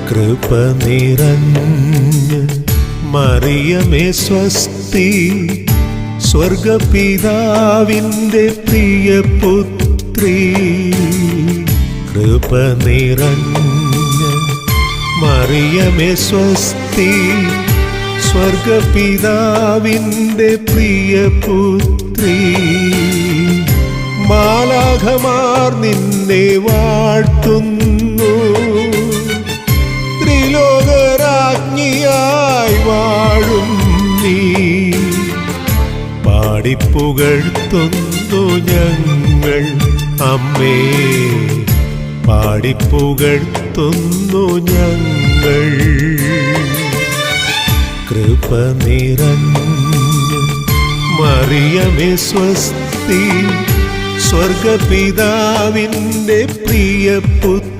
കൃപ നിറഞ്ഞ് മറിയമേ സ്വസ്തി, സ്വർഗപിതാവിൻ്റെ പ്രിയപുത്രി. കൃപ നിറഞ്ഞ് മറിയമേ സ്വസ്തി, സ്വർഗപിതാവിൻ്റെ പ്രിയപുത്രി. മാലാഖമാർ നിന്നെ വാഴ്ത്തുന്നു, ത്രിലോകരാജ്ഞിയായി വാഴും നീ. പാടിപ്പുകഴ്ത്തുന്നു ഞങ്ങൾ അമ്മേ, പാടിപ്പുകഴ്ത്തുന്നു ഞങ്ങൾ. കൃപ നിറഞ്ഞ് മറിയമേ സ്വസ്തി, സ്വർഗപിതാവിൻ്റെ പ്രിയപുത്രി.